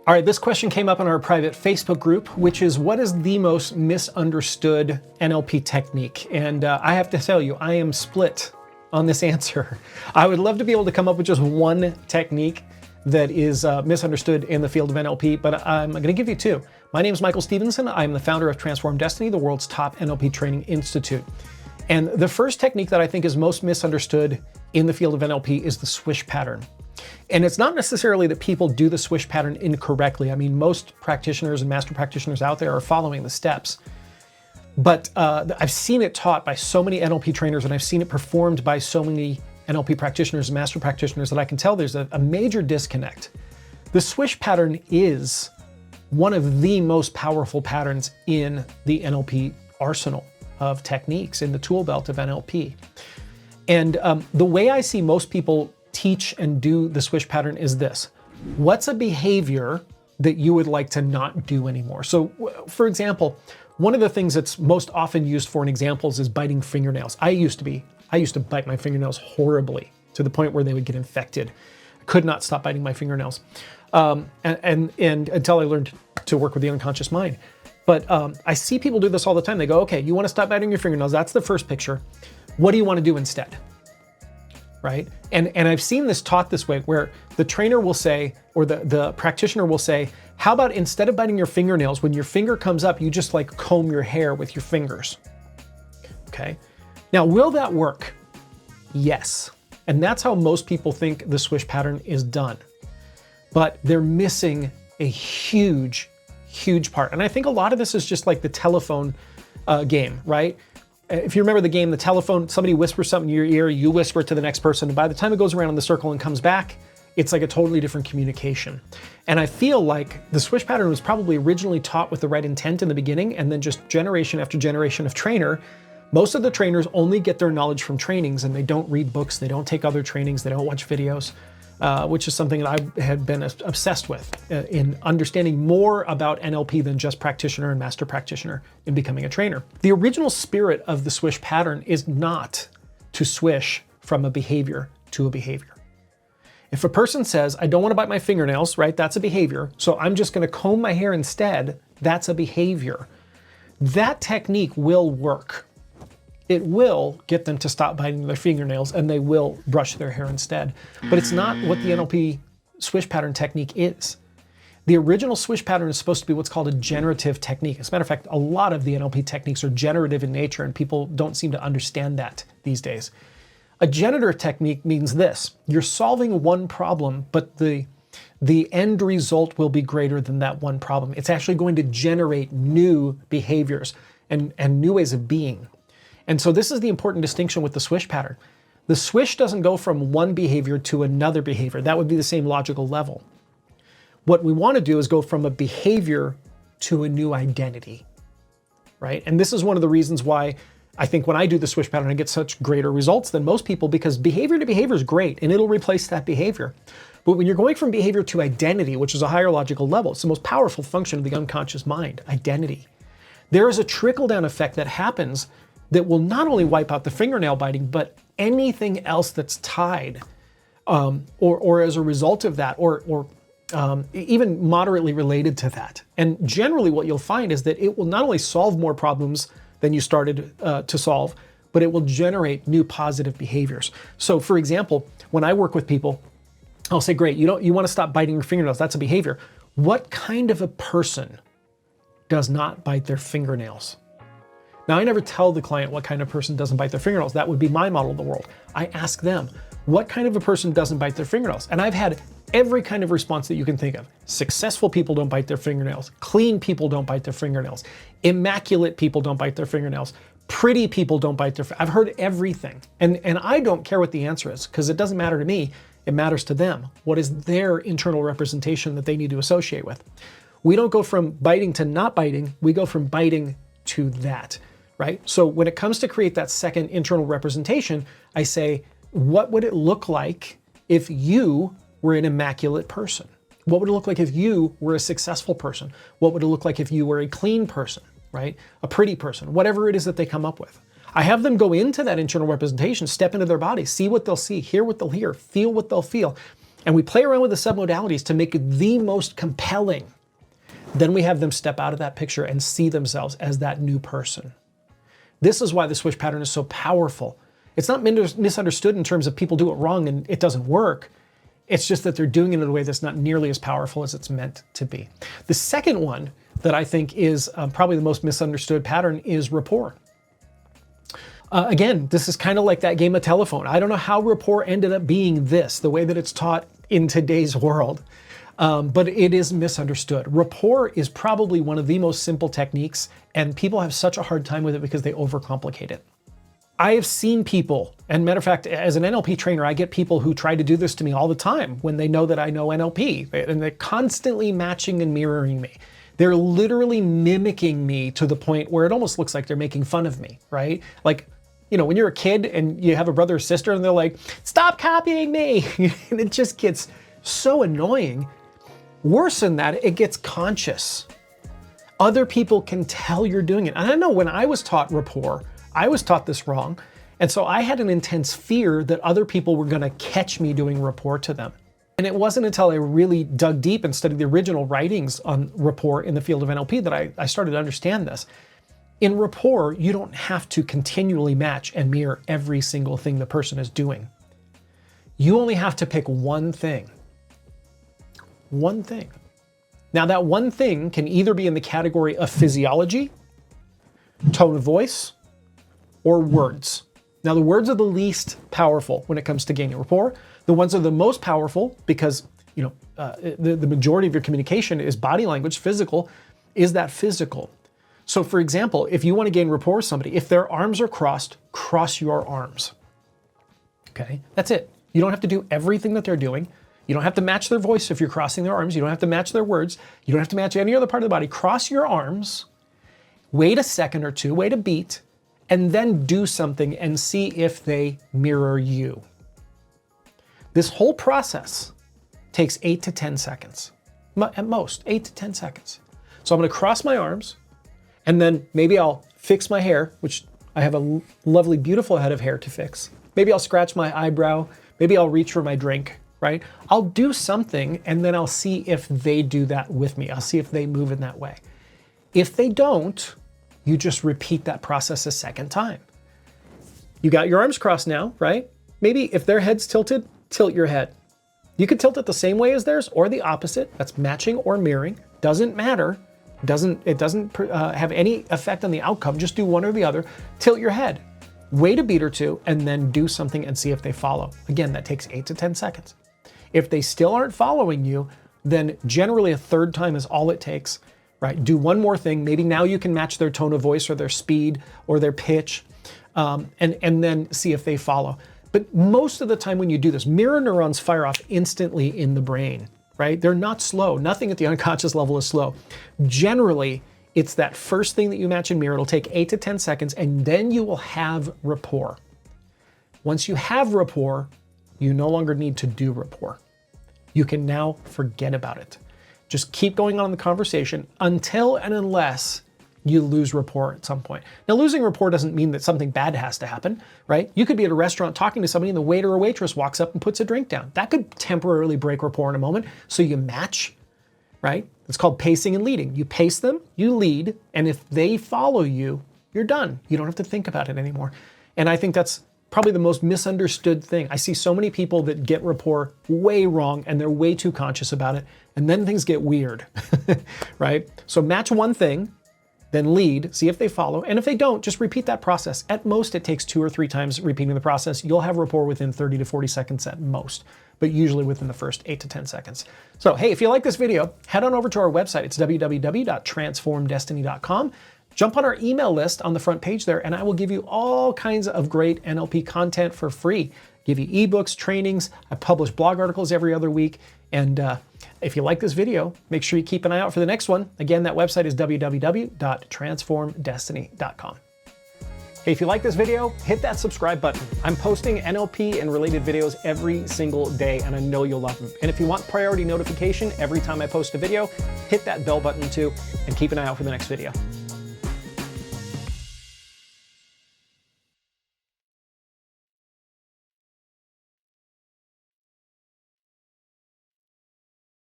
All right, this question came up in our private Facebook group, which is, what is the most misunderstood NLP technique? And I have to tell you, I am split on this answer. I would love to be able to come up with just one technique that is misunderstood in the field of NLP, but I'm going to give you two. My name is Michael Stevenson. I'm the founder of Transform Destiny, the world's top NLP training institute. And the first technique that I think is most misunderstood in the field of NLP is the Swish pattern. And it's not necessarily that people do the Swish pattern incorrectly. I mean, most practitioners and master practitioners out there are following the steps. But I've seen it taught by so many NLP trainers, and I've seen it performed by so many NLP practitioners and master practitioners that I can tell there's a major disconnect. The Swish pattern is one of the most powerful patterns in the NLP arsenal of techniques, in the tool belt of NLP. And the way I see most people teach and do the Swish pattern is this. What's a behavior that you would like to not do anymore? So for example, one of the things that's most often used for an examples is biting fingernails. I used to bite my fingernails horribly to the point where they would get infected. I could not stop biting my fingernails. And until I learned to work with the unconscious mind. But I see people do this all the time. They go, okay, you want to stop biting your fingernails. That's the first picture. What do you want to do instead? Right? And I've seen this taught this way, where the trainer will say, or the practitioner will say, how about instead of biting your fingernails, when your finger comes up, you just like comb your hair with your fingers. Okay. Now, will that work? Yes. And that's how most people think the Swish pattern is done. But they're missing a huge, huge part. And I think a lot of this is just like the telephone game, right? If you remember the game, the telephone, somebody whispers something in your ear, you whisper it to the next person, and by the time it goes around in the circle and comes back, it's like a totally different communication. And I feel like the Swish pattern was probably originally taught with the right intent in the beginning, and then just generation after generation of trainer. Most of the trainers only get their knowledge from trainings, and they don't read books, they don't take other trainings, they don't watch videos, which is something that I had been obsessed with in understanding more about NLP than just practitioner and master practitioner in becoming a trainer. The original spirit of the Swish pattern is not to swish from a behavior to a behavior. If a person says, I don't want to bite my fingernails, right? That's a behavior. So I'm just going to comb my hair instead. That's a behavior. That technique will work. It will get them to stop biting their fingernails, and they will brush their hair instead. But it's not what the NLP Swish pattern technique is. The original Swish pattern is supposed to be what's called a generative technique. As a matter of fact, a lot of the NLP techniques are generative in nature, and people don't seem to understand that these days. A generative technique means this: you're solving one problem, but the end result will be greater than that one problem. It's actually going to generate new behaviors and new ways of being. And so this is the important distinction with the Swish pattern. The Swish doesn't go from one behavior to another behavior. That would be the same logical level. What we want to do is go from a behavior to a new identity, right? And this is one of the reasons why I think when I do the Swish pattern, I get such greater results than most people, because behavior to behavior is great and it'll replace that behavior. But when you're going from behavior to identity, which is a higher logical level, it's the most powerful function of the unconscious mind, identity. There is a trickle-down effect that happens that will not only wipe out the fingernail biting, but anything else that's tied, or as a result of that, or even moderately related to that. And generally what you'll find is that it will not only solve more problems than you started to solve, but it will generate new positive behaviors. So for example, when I work with people, I'll say, great, you want to stop biting your fingernails, that's a behavior. What kind of a person does not bite their fingernails? Now, I never tell the client what kind of person doesn't bite their fingernails. That would be my model of the world. I ask them, what kind of a person doesn't bite their fingernails? And I've had every kind of response that you can think of. Successful people don't bite their fingernails. Clean people don't bite their fingernails. Immaculate people don't bite their fingernails. Pretty people don't bite their fingernails. I've heard everything. And I don't care what the answer is, because it doesn't matter to me. It matters to them. What is their internal representation that they need to associate with? We don't go from biting to not biting. We go from biting to that. Right? So when it comes to create that second internal representation, I say, what would it look like if you were an immaculate person? What would it look like if you were a successful person? What would it look like if you were a clean person, right? A pretty person, whatever it is that they come up with. I have them go into that internal representation, step into their body, see what they'll see, hear what they'll hear, feel what they'll feel. And we play around with the submodalities to make it the most compelling. Then we have them step out of that picture and see themselves as that new person. This is why the swish pattern is so powerful. It's not misunderstood in terms of people do it wrong and it doesn't work. It's just that they're doing it in a way that's not nearly as powerful as it's meant to be. The second one that I think is probably the most misunderstood pattern is rapport. Again, this is kind of like that game of telephone. I don't know how rapport ended up being this, the way that it's taught in today's world, but it is misunderstood. Rapport is probably one of the most simple techniques, and people have such a hard time with it because they overcomplicate it. I have seen people, and matter of fact, as an NLP trainer, I get people who try to do this to me all the time when they know that I know NLP, and they're constantly matching and mirroring me. They're literally mimicking me to the point where it almost looks like they're making fun of me, right? Like, you know, when you're a kid and you have a brother or sister and they're like, stop copying me. And it just gets so annoying. Worse than that, it gets conscious. Other people can tell you're doing it. And I know when I was taught rapport, I was taught this wrong. And so I had an intense fear that other people were going to catch me doing rapport to them. And it wasn't until I really dug deep and studied the original writings on rapport in the field of NLP that I started to understand this. In rapport, you don't have to continually match and mirror every single thing the person is doing. You only have to pick one thing. One thing. Now that one thing can either be in the category of physiology, tone of voice, or words. Now the words are the least powerful when it comes to gaining rapport. The ones that are the most powerful because, you know, the majority of your communication is body language, physical, is that physical. So for example, if you want to gain rapport with somebody, if their arms are crossed, cross your arms. Okay, that's it. You don't have to do everything that they're doing. You don't have to match their voice if you're crossing their arms. You don't have to match their words. You don't have to match any other part of the body. Cross your arms, wait a second or two, wait a beat, and then do something and see if they mirror you. This whole process takes 8 to 10 seconds, at most 8 to 10 seconds. So I'm going to cross my arms, and then maybe I'll fix my hair, which I have a lovely, beautiful head of hair to fix. Maybe I'll scratch my eyebrow. Maybe I'll reach for my drink, right? I'll do something, and then I'll see if they do that with me. I'll see if they move in that way. If they don't, you just repeat that process a second time. You got your arms crossed now, right? Maybe if their head's tilted, tilt your head. You could tilt it the same way as theirs or the opposite. That's matching or mirroring. Doesn't matter. It doesn't have any effect on the outcome. Just do one or the other. Tilt your head. Wait a beat or two and then do something and see if they follow. Again, that takes 8 to 10 seconds. If they still aren't following you, then generally a third time is all it takes. Right? Do one more thing. Maybe now you can match their tone of voice or their speed or their pitch, and then see if they follow. But most of the time when you do this, mirror neurons fire off instantly in the brain, right? They're not slow. Nothing at the unconscious level is slow. Generally, it's that first thing that you match and mirror. It'll take 8 to 10 seconds, and then you will have rapport. Once you have rapport, you no longer need to do rapport. You can now forget about it. Just keep going on in the conversation until and unless you lose rapport at some point. Now, losing rapport doesn't mean that something bad has to happen, right? You could be at a restaurant talking to somebody and the waiter or waitress walks up and puts a drink down. That could temporarily break rapport in a moment. So you match, right? It's called pacing and leading. You pace them, you lead, and if they follow you, you're done. You don't have to think about it anymore. And I think that's probably the most misunderstood thing. I see so many people that get rapport way wrong and they're way too conscious about it. And then things get weird, right? So match one thing, then lead, see if they follow. And if they don't, just repeat that process. At most, it takes 2 or 3 times repeating the process. You'll have rapport within 30 to 40 seconds at most, but usually within the first 8 to 10 seconds. So, hey, if you like this video, head on over to our website. It's www.transformdestiny.com. Jump on our email list on the front page there, and I will give you all kinds of great NLP content for free. Give you ebooks, trainings. I publish blog articles every other week. And if you like this video, make sure you keep an eye out for the next one. Again, that website is www.transformdestiny.com. Hey, if you like this video, hit that subscribe button. I'm posting NLP and related videos every single day, and I know you'll love them. And if you want priority notification every time I post a video, hit that bell button too, and keep an eye out for the next video.